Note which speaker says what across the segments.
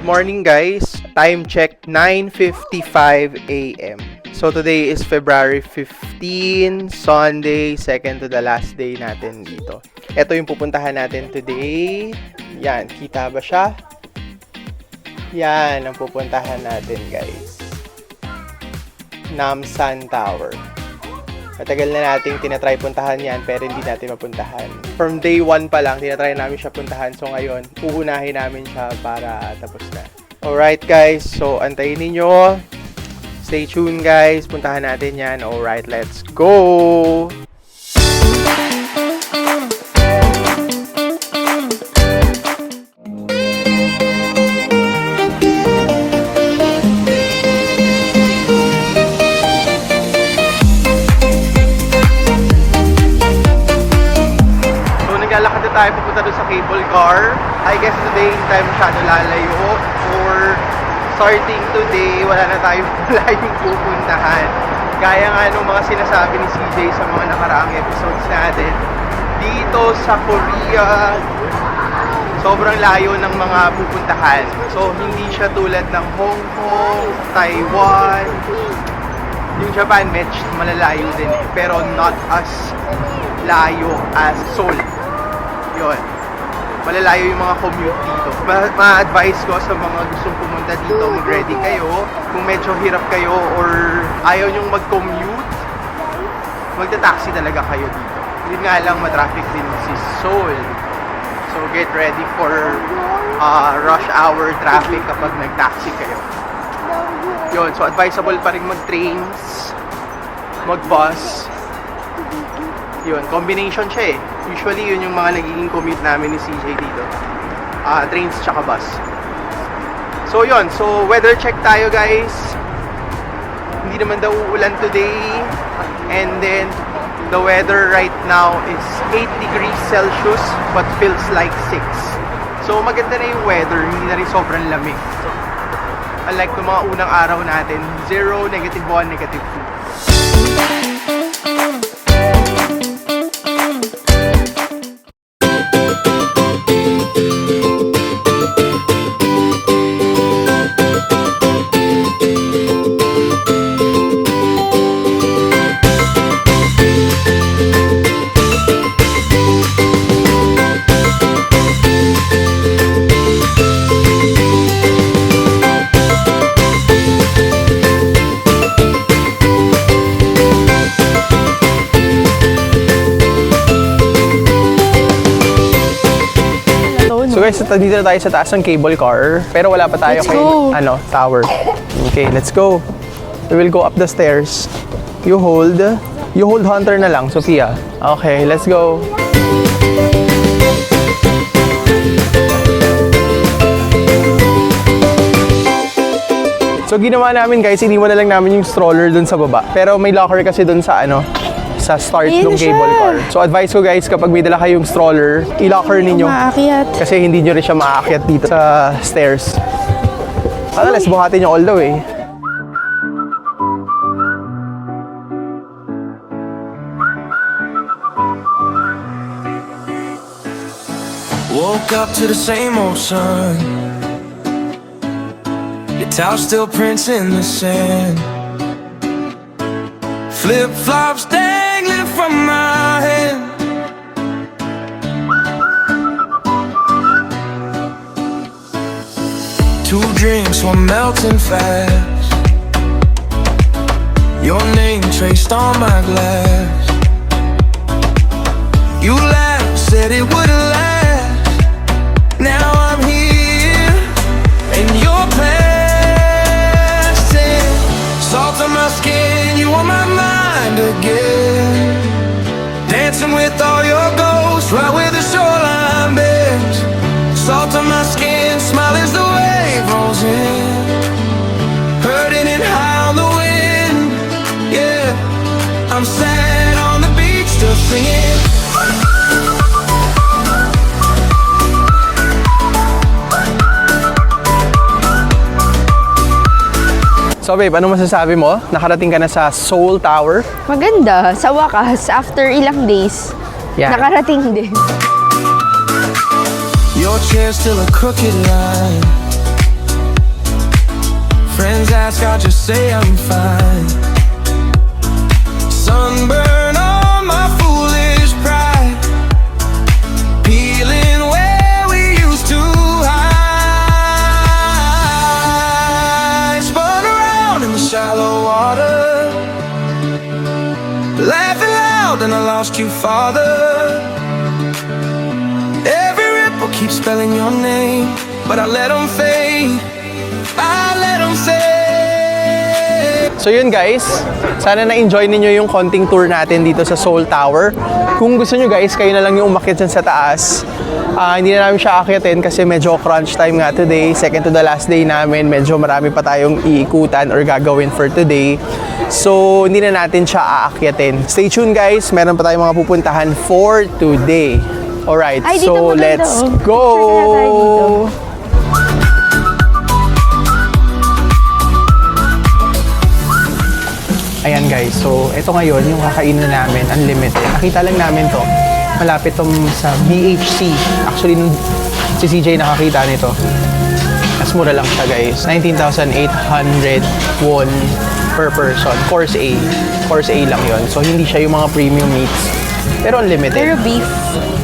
Speaker 1: morning guys. Time check 9:55 a.m. So today is February 15, Sunday, second to the last day natin dito. Ito yung pupuntahan natin today. Yan, kita ba siya? Yan ang pupuntahan natin guys. Namsan Tower. Matagal na nating tinatry puntahan yan pero hindi natin mapuntahan. From day 1 pa lang, tinatry namin siya puntahan. So ngayon, uunahin namin siya para tapos na. Alright guys, so antayin ninyo. Stay tuned guys, puntahan natin yan. Alright, let's go! Naglalakad na tayo pupunta doon sa cable car. I guess today hindi tayo masyado lalayo or starting today wala na tayong malayong pupuntahan. Gaya nga nung mga sinasabi ni CJ sa mga nakaraang episodes natin. Dito sa Korea, sobrang layo ng mga pupuntahan. So hindi siya tulad ng Hong Kong, Taiwan. Yung Japan, medyo malalayo din eh. Pero not as layo as Seoul. Yun. Malalayo yung mga commute dito. Ma-advise ko sa mga gustong pumunta dito, mag-ready kayo. Kung medyo hirap kayo or ayaw nyong mag-commute, magta-taxi talaga kayo dito. Yun nga lang, matraffic din si Seoul. So get ready for rush hour traffic kapag nag-taxi kayo. Yun, so advisable pa rin mag-trains, mag-bus. Yun, combination siya eh. Usually, yun yung mga nagiging commute namin ni CJ dito. Trains tsaka bus. So, yun. So, weather check tayo, guys. Hindi naman daw uulan today. And then, the weather right now is 8 degrees Celsius but feels like 6. So, maganda na yung weather. Hindi na rin sobrang lamig. Unlike yung mga unang araw natin, 0, -1, -2. So guys, dito na tayo sa taas ng cable car. Pero wala pa tayo kay tower. Okay, let's go. We will go up the stairs. You hold Hunter na lang, Sophia. Okay, let's go. So ginawa namin guys, iniwan na lang namin yung stroller dun sa baba. Pero may locker kasi dun sa sa start ng cable car. So advice ko guys, kapag may dala kayong stroller, i-locker ninyo. Kasi hindi nyo rin siya maakyat dito sa stairs. Let's buhatin nyo all the way.
Speaker 2: Woke up to the same old sun. Your towel still prints in the sand. Flip-flops dangling from my hand. Two drinks, one melting fast. Your name traced on my glass. You laughed, said it wouldn't last. Now I'm here, and you're plastic. Salt on my skin, you on my mind again. Dancing with all your ghosts, right where the shoreline bends. Salt on my skin, smile as the wave rolls in. Hurting and high on the wind, yeah. I'm sad on the beach, still singing.
Speaker 1: So babe, ano masasabi mo? Nakarating ka na sa Seoul Tower?
Speaker 3: Maganda. Sa wakas, after ilang days, nakarating din.
Speaker 2: Your chair's still a crooked line. friends ask, I'll just say I'm fine. Sunburn on my foolish pride, peeling where we used to hide. Spun around in the shallow water, laughing loud and I lost you, Father. Every ripple keeps spelling your name, but I let them fade, I let them fade.
Speaker 1: So yun guys, sana na-enjoy ninyo yung konting tour natin dito sa Seoul Tower. Kung gusto nyo guys, kayo na lang yung umakyat dyan sa taas. Hindi na namin siya akyatin kasi medyo crunch time nga today. Second to the last day namin, medyo marami pa tayong iikutan or gagawin for today. So hindi na natin siya aakyatin. Stay tuned guys, meron pa tayong mga pupuntahan for today. Alright,
Speaker 3: Ay, dito
Speaker 1: so
Speaker 3: maganda,
Speaker 1: let's
Speaker 3: oh.
Speaker 1: go!
Speaker 3: Try na tayo dito.
Speaker 1: Ayan guys, so ito ngayon yung kakainan namin, unlimited. Nakita lang namin to, malapit tong sa BHC. Actually, nung si CJ nakakita nito, mas mura lang siya guys. 19,800 won per person. Course A. Course A lang yon. So hindi siya yung mga premium meats. Pero unlimited.
Speaker 3: Pero beef,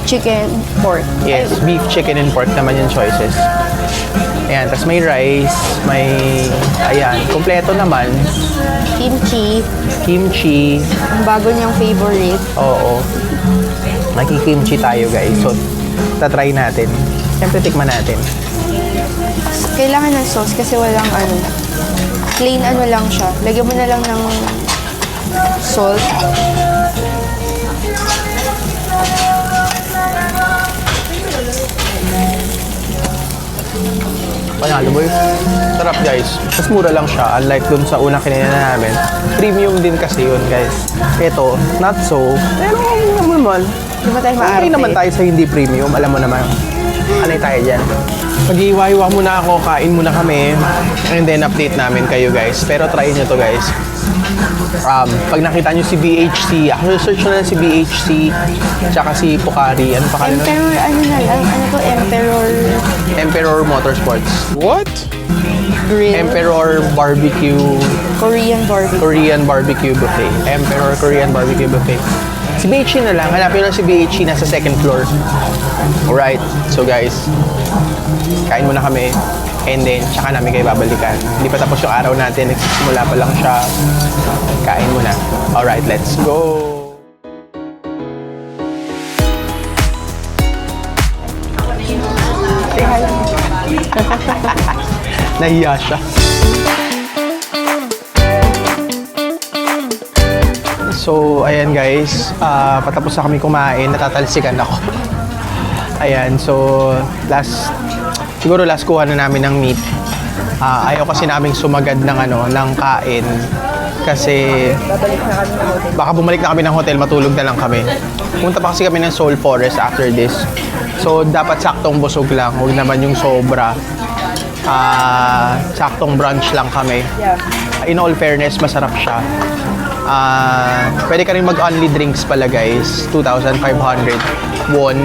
Speaker 3: chicken, pork.
Speaker 1: Yes, beef, chicken, and pork naman yung choices. Ayan, tas may rice, may, ayan, kompleto naman.
Speaker 3: Kimchi,
Speaker 1: Kimchi,
Speaker 3: ang bago niyang favorite.
Speaker 1: oo. Nakikimchi tayo guys. So, tatry natin. Siyempre, tikman natin.
Speaker 3: Kailangan ng sauce kasi walang ano. Plain ano lang siya. Lagyan mo na lang ng salt.
Speaker 1: Panalo boy. Sarap guys. Mas mura lang siya. Unlike dun sa unang kinina namin. Premium din kasi yun guys. Ito, not so. Pero naman.
Speaker 3: Di ba tayo maarte?
Speaker 1: Okay naman tayo sa hindi premium. Alam mo naman. Anay tayo dyan. Mag-iwa-iwa muna ako. Kain muna kami. And then update namin kayo guys. Pero try nyo to guys. Pag nakita nyo si BHC, actually search nyo na si BHC, tsaka si Pocari. Ano pa kanina?
Speaker 3: Emperor, ano na lang, ano to,
Speaker 1: Emperor Motorsports. What?
Speaker 3: Grill,
Speaker 1: Emperor Barbecue,
Speaker 3: Korean barbecue.
Speaker 1: Barbecue Buffet. Emperor Korean Barbecue Buffet. Si BHC na lang. Hanapin nyo si BHC nasa second floor. Alright. So guys, kain muna kami. And then, tsaka namin kayo babalikan. Hindi pa tapos yung araw natin. Nagsisimula pa lang siya. Kain muna. Alright, let's go! Say hi. Nahiya siya. So, ayan guys. Patapos na kami kumain. Natatalsikan ako. Ayan, so siguro last kuha na namin ng meat. Ayaw kasi naming sumagad ng ng kain kasi baka bumalik na kami ng hotel, matulog na lang kami. Punta pa kasi kami ng Seoul Forest after this. So dapat saktong busog lang, huwag naman yung sobra. Saktong brunch lang kami. In all fairness, masarap siya. Pwede ka rin mag-only drinks pala guys, 2,500 won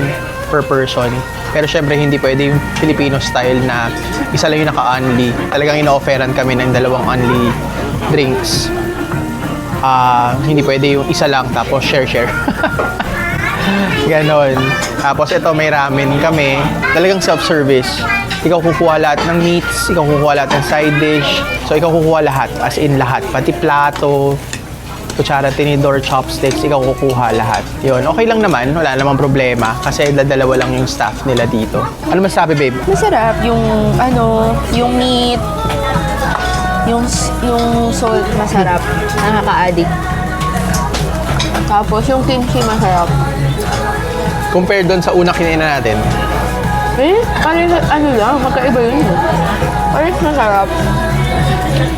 Speaker 1: per person. Pero syempre hindi pwede yung Filipino style na isa lang yung naka-only. Talagang ino-offeran kami ng dalawang only drinks. Hindi pwede yung isa lang tapos share. Ganon. Tapos ito may ramen kami. Talagang self-service. Ikaw kukuha lahat ng meats, ikaw kukuha lahat ng side dish. So ikaw kukuha lahat, as in lahat. Pati plato, kutsara, tinidor, chopsticks, ikaw kukuha lahat. Yun, okay lang naman, wala namang problema kasi dalawa lang yung staff nila dito. Ano masabi, babe?
Speaker 3: Masarap yung yung meat, yung salt masarap, nakaka-addict. Tapos yung kimchi masarap.
Speaker 1: Compare doon sa unang kinain natin.
Speaker 3: Parang lang, magkaiba yun. Parang masarap.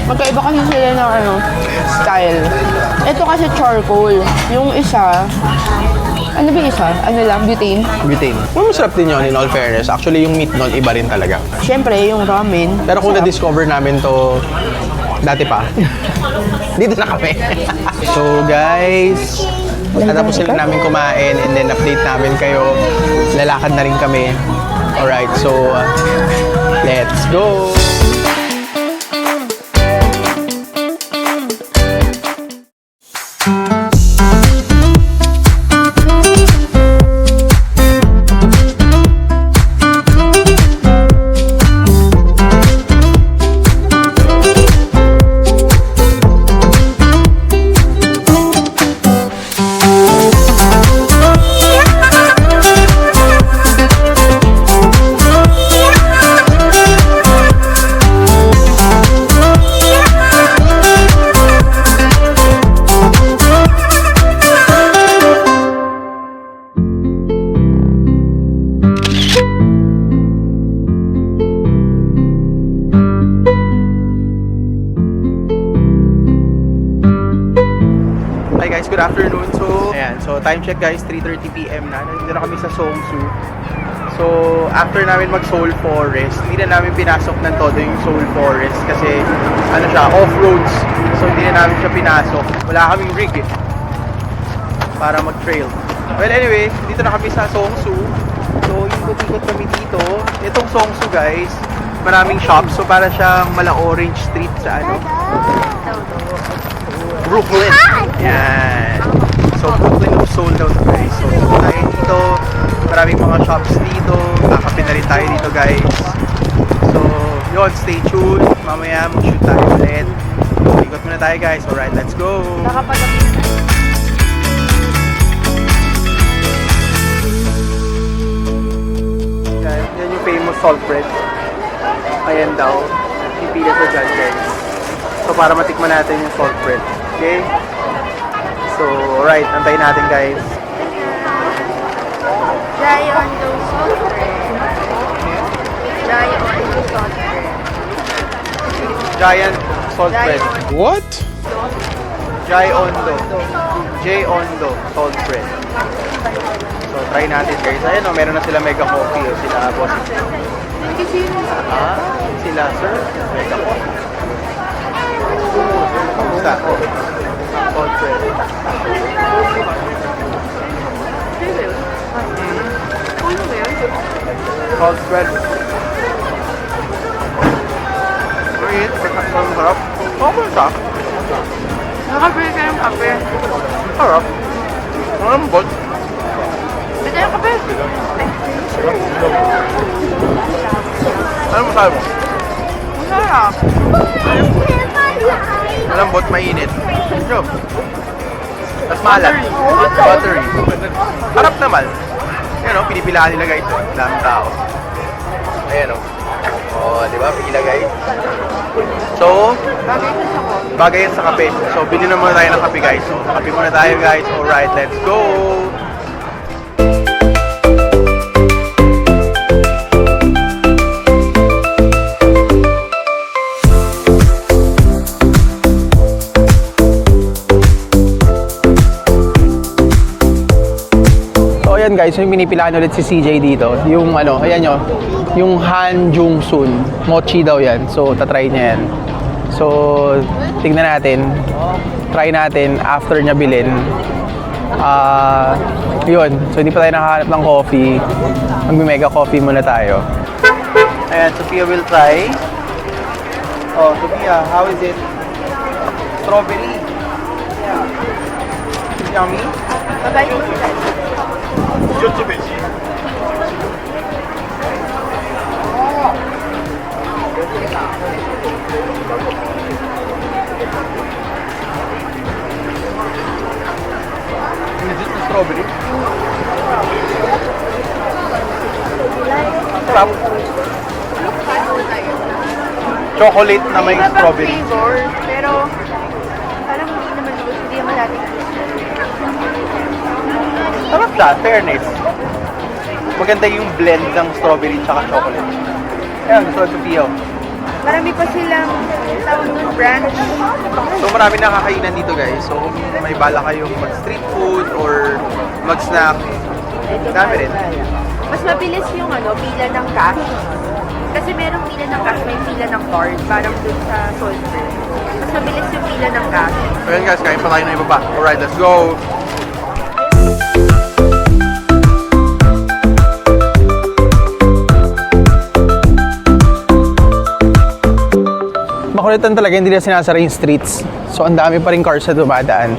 Speaker 3: Magkaiba kasi sila ng style. Ito kasi charcoal. Yung isa, ano ba yung isa? Ano lang, butane?
Speaker 1: Butane. Masarap din yun in all fairness. Actually, yung meat nun, iba rin talaga.
Speaker 3: Siyempre, yung ramen.
Speaker 1: Pero kung na-discover namin to dati pa, dito na kami. So guys, natapos sila namin kumain and then update namin kayo. Lalakad na rin kami. Alright, so let's go! guys, good afternoon. So, ayan. So, time check guys, 3:30 PM na. Nandito na kami sa Seongsu. So, after namin mag-Seoul Forest, hindi na namin pinasok ng todo yung Seoul Forest kasi ano siya, off-roads. So, hindi na namin siya pinasok. Wala kaming rig eh, para mag-trail. Well, anyway, dito na kami sa Seongsu. So, ikot-ikot kami dito. Itong Seongsu guys, maraming shops. So, para siyang mala-orange street sa ano, Brooklyn. Yan. So, Brooklyn of Seoul daw to guys. So, dito tayo dito. Maraming mga shops dito. Kakapin na rin tayo dito guys. So, yun. Stay tuned. Mamaya mag-shoot tayo ulit. So, ikot muna tayo guys. Alright, let's go. Yan yung famous salt bread. Ayan daw. Pipila sa dyan guys. So, para matikman natin yung salt bread. Okay? So, alright. Antayin natin guys.
Speaker 3: Giant salt bread. Giant salt bread.
Speaker 1: Giant salt bread.
Speaker 2: What?
Speaker 1: Jaeondo. Jaeondo salt bread. So, try natin guys. Ayan o, meron na sila mega coffee o sila boss. Ah, sila sir. Mega coffee. Kamusta? Salt bread. Salt bread. Wait, ang sarap. Okay sa.
Speaker 3: Nakabili ka ng kape.
Speaker 1: Sarap. Ang bot.
Speaker 3: Bili ng kape.
Speaker 1: Ano masabi mo?
Speaker 3: Masarap.
Speaker 1: Malambot, mainit. Yo. Tapos maalat. Buttery. Harap naman. Ayan o, pinipilahan nila guys. Daming tao. Ayan o. O, di ba? Pila guys. So, bagay yan sa kape. So, bili na muna tayo ng kape guys. So, kape muna tayo guys. Alright, let's go! So, ayan guys, yung pinipilaan ulit si CJ dito. Yung ano, ayan nyo, yung Han Jung-sun. Mochi daw yan. So, tatry niya yan. So, tingnan natin. Try natin after niya bilhin. Yun. So, hindi pa tayo nakahanap ng coffee. Mag-mega coffee muna tayo. Ayan, Sophia will try. Oh, Sophia, how is it? Strawberry. Yummy?
Speaker 3: Mabait mo sila.
Speaker 1: Legit na strawberry. Sarap. Chocolate na may strawberry.
Speaker 3: Flavor, pero parang hindi naman natin.
Speaker 1: Sarap siya, fairness. Maganda yung blend ng strawberry tsaka chocolate. Ayan, gusto ko Sophia.
Speaker 3: Marami pa silang tawag ng branch.
Speaker 1: So marami nakakainan dito guys. So kung may bala kayong mag-street food or mag-snack, dami rin.
Speaker 3: Mas mabilis yung pila ng cash. Kasi merong pila ng cash, may pila ng card. Parang dun sa Solver. Mas mabilis yung pila ng cash.
Speaker 1: So yun guys, kain pa tayo ng ibaba. Alright, let's go! Makulitan talaga, hindi na sinasara yung streets. So, ang dami pa rin cars na dumadaan.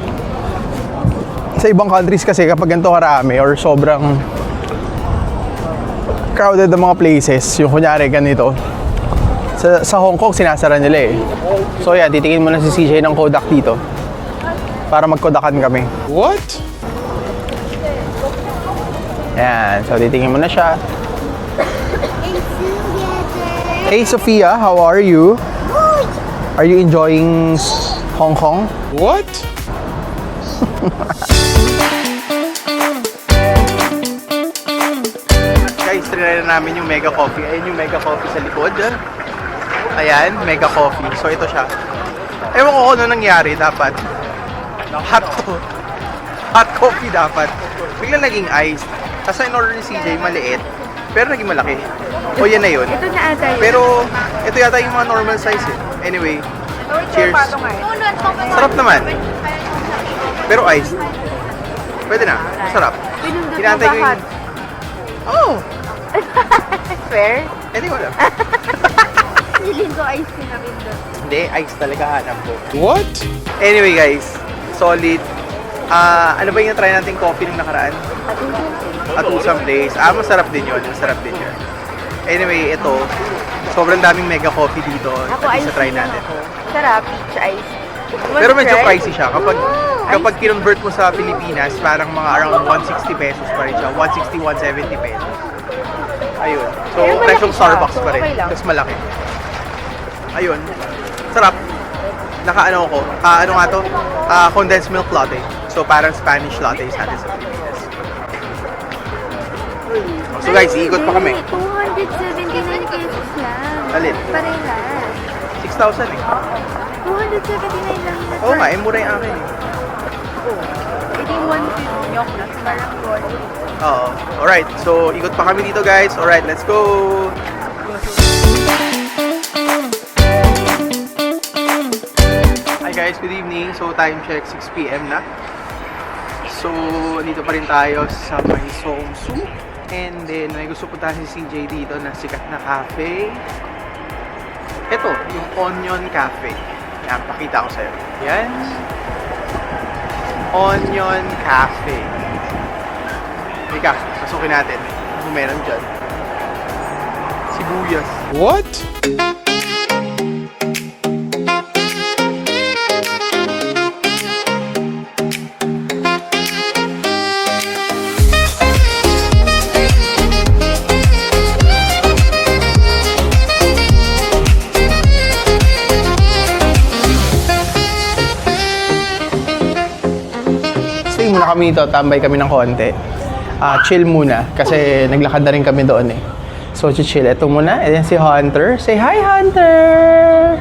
Speaker 1: Sa ibang countries kasi kapag ganito karami or sobrang crowded na mga places, yung kunyari ganito, sa Hong Kong sinasara nila eh. So, yan, titingin mo na si CJ ng Kodak dito para magkodakan kami.
Speaker 2: What?
Speaker 1: Yan, so titingin mo na siya. Hey Sophia, how are you? Are you enjoying Hong Kong?
Speaker 2: What?
Speaker 1: Guys, trinay na namin yung Mega Coffee. Ayan yung Mega Coffee sa likod. Ayan, Mega Coffee. So ito siya. Ewan ko kung ano nangyari dapat. Hot to. hot coffee dapat. Biglang naging iced. Tapos in order ni CJ, maliit. Pero naging malaki. O yan na yun.
Speaker 3: Ito na ata yun.
Speaker 1: Pero ito yata yung mga normal size eh. Anyway, cheers. Sarap naman. Pero iced. Pwede na. Sarap. Hinantay ko yung... Oh!
Speaker 3: Fair?
Speaker 1: Hindi ko alam.
Speaker 3: Feeling ko ice cream na rin doon.
Speaker 1: Hindi, ice talaga hanap ko.
Speaker 2: What?
Speaker 1: Anyway guys, solid. Ano ba yung try nating coffee nung nakaraan? Atusang Place. Masarap din yun. Masarap din yun. Anyway, ito. Sobrang daming mega coffee dito.
Speaker 3: Ako
Speaker 1: At
Speaker 3: ice
Speaker 1: isa try
Speaker 3: cream lang
Speaker 1: natin.
Speaker 3: ako. Sarap, peach ice.
Speaker 1: Pero medyo
Speaker 3: Try?
Speaker 1: pricey siya. Kapag kinonvert mo sa Pilipinas, parang mga around 160 pesos pa rin siya. 160, 170 pesos. Ayun. So,
Speaker 3: Pero malaki
Speaker 1: presyong
Speaker 3: siya.
Speaker 1: Starbucks
Speaker 3: So,
Speaker 1: pa rin.
Speaker 3: okay lang.
Speaker 1: Tapos malaki. Ayun. Sarap. Naka-ano ko. Ano nga to? Condensed milk latte. So, parang Spanish latte sa atin sa Pilipinas. So guys, iikot pa kami.
Speaker 3: 279 pesos lang.
Speaker 1: Alin?
Speaker 3: Parehas.
Speaker 1: 6,000 eh.
Speaker 3: 279 lang na.
Speaker 1: Oo nga, mura yung akin eh.
Speaker 3: Ito yung 150 nyok na. Parang gold.
Speaker 1: Oo. Alright, so ikot pa kami dito guys. Alright, let's go! Hi guys, good evening. So time check, 6 PM na. So, dito pa rin tayo sa may Songsu. And then, may gusto po tayo si CJ dito na sikat na cafe. Ito, yung Onion Cafe. Yan, pakita ko sa'yo. Yan. Onion Cafe. Ika, pasukin natin. Ano meron dyan? Sibuyas.
Speaker 2: What?
Speaker 1: Stay muna kami dito, tambay kami ng konti. Chill muna kasi naglakad na rin kami doon eh. So, chill. Ito muna. Ayan si Hunter. Say hi, Hunter!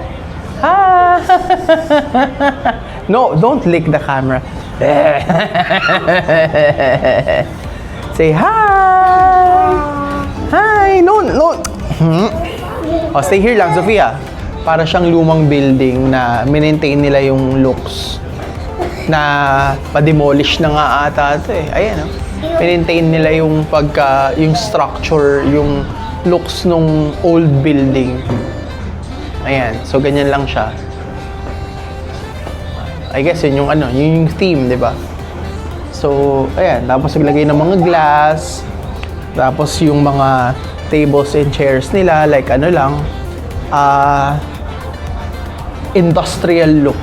Speaker 1: Hi! No, don't lick the camera. Say hi! Hi! No, no! Oh, stay here lang, Sofia. Para siyang lumang building na maintain nila yung looks na pa-demolish na nga ata ito eh. Ayan, oh. Maintain nila yung yung structure, yung looks nung old building. Ayan, so ganyan lang siya. I guess yun yung yun yung theme, di ba? So, ayan, tapos naglagay ng mga glass, tapos yung mga tables and chairs nila, like industrial look.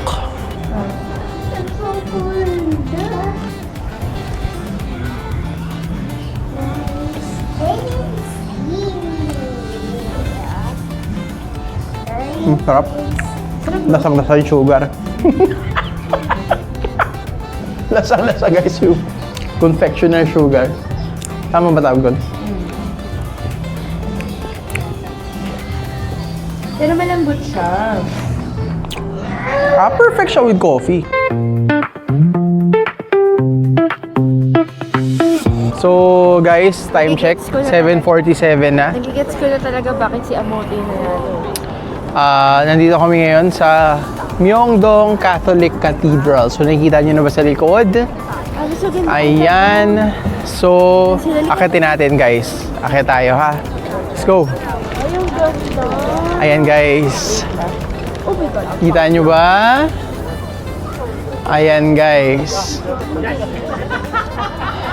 Speaker 1: Sarap. Lasang-lasa yung sugar. Lasang-lasa guys yung confectioner sugar. Tama ba tawag doon?
Speaker 3: Pero malambot siya.
Speaker 1: Perfect siya with coffee. So guys, time check, 7:47 na.
Speaker 3: Nagigets ko na talaga bakit si Amote na natin.
Speaker 1: Nandito kami ngayon sa Myeongdong Catholic Cathedral. So nakikita niyo na ba sa likod?
Speaker 3: So ganda.
Speaker 1: Ayan. So, akitin natin guys. Akit tayo ha. Let's go.
Speaker 3: Ayun, ganda.
Speaker 1: Ayan guys.
Speaker 3: Oh my God.
Speaker 1: Kita nyo ba? Ayan guys.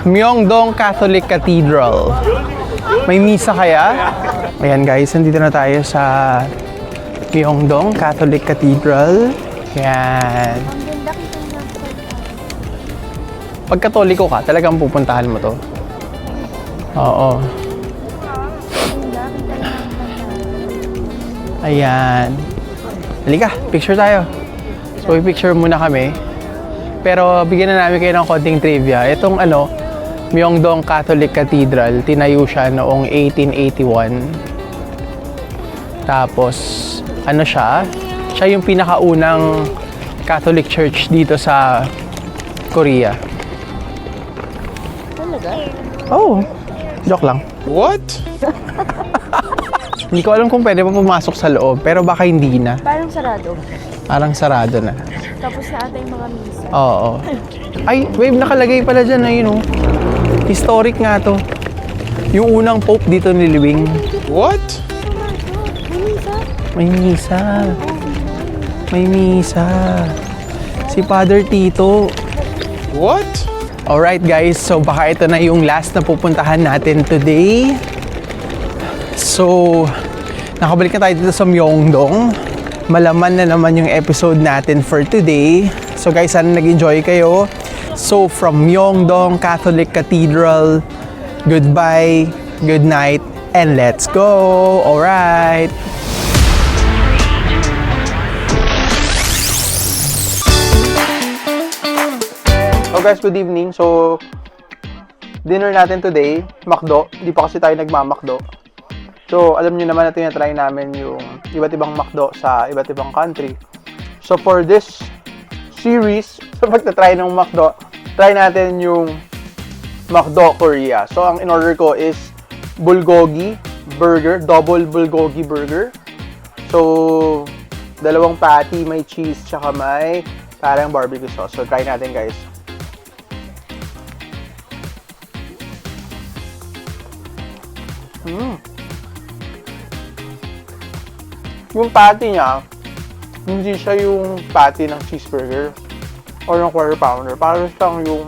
Speaker 1: Myeongdong Catholic Cathedral. May misa kaya? Ayan guys, nandito na tayo sa Myeongdong Catholic Cathedral. Ayan. Pag Katoliko ka, talagang pupuntahan mo to. Oo. Ayan. Halika, picture tayo. So, i-picture muna kami. Pero bigyan na namin kayo ng konting trivia. Itong Myeongdong Catholic Cathedral, tinayo siya noong 1881. Tapos, siya yung pinakaunang Catholic Church dito sa Korea. Oh, joke lang.
Speaker 4: What?
Speaker 1: Hindi ko alam kung pwede pa pumasok sa loob, pero baka hindi na.
Speaker 3: Parang sarado.
Speaker 1: Parang sarado na.
Speaker 3: Tapos na ata yung mga misa.
Speaker 1: Oo. Ay, wave nakalagay pala dyan na yun, oh. Historic nga to. Yung unang pope dito niliwing.
Speaker 4: What?
Speaker 3: May misa.
Speaker 1: May misa. Si Father Tito.
Speaker 4: What?
Speaker 1: Alright guys, so baka ito na yung last na pupuntahan natin today. So, nakabalik na tayo dito sa Myeongdong. Malaman na naman yung episode natin for today. So guys, sana nag-enjoy kayo. So from Myeongdong Catholic Cathedral, goodbye, good night, and let's go! Alright! So guys, good evening. So, dinner natin today, McDo. Hindi pa kasi tayo nagmamakdo. So, alam nyo naman na tinatry namin yung iba't ibang McDo sa iba't ibang country. So, for this series, sa pagtatry ng McDo, try natin yung McDo Korea. So, ang in-order ko is bulgogi burger, double bulgogi burger. So, dalawang patty, may cheese, tsaka may parang barbecue sauce. So, try natin guys. Yung patty niya, hindi siya yung patty ng cheeseburger or ng quarter pounder. Parang siyang yung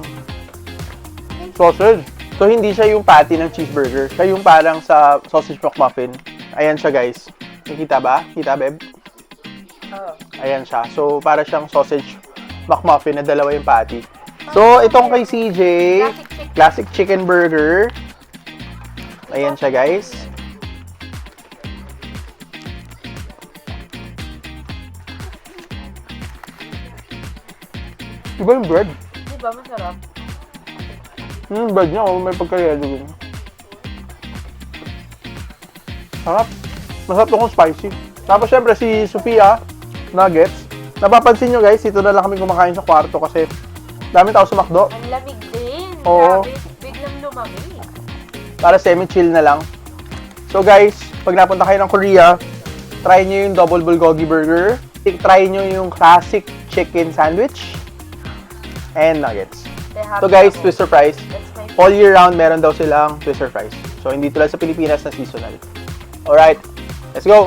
Speaker 1: sausage. So, hindi siya yung patty ng cheeseburger. Siya yung parang sa sausage McMuffin. Ayan siya, guys. Nakita ba? Kita, Beb? Ayan siya. So, para siyang sausage McMuffin na dalawa yung patty. So, itong kay CJ, classic chicken burger. Ayan siya, guys. Iba yung bread.
Speaker 3: Diba, masarap?
Speaker 1: Yung bread niya, may pagka-yellow yun. Sarap. Masarap itong spicy. Tapos syempre si Sofia, nuggets. Napapansin nyo guys, dito na lang kami kumakain sa kwarto kasi dami tao sa McDo.
Speaker 3: Ang lamig din.
Speaker 1: Oo.
Speaker 3: Grabe, biglang lumamig.
Speaker 1: Para semi-chill na lang. So guys, pag napunta kayo ng Korea, try nyo yung double bulgogi burger. Try nyo yung classic chicken sandwich. And nuggets. So guys, Twister fries. All year round, meron daw silang Twister fries. So hindi tulad sa Pilipinas na seasonal. Alright, let's go!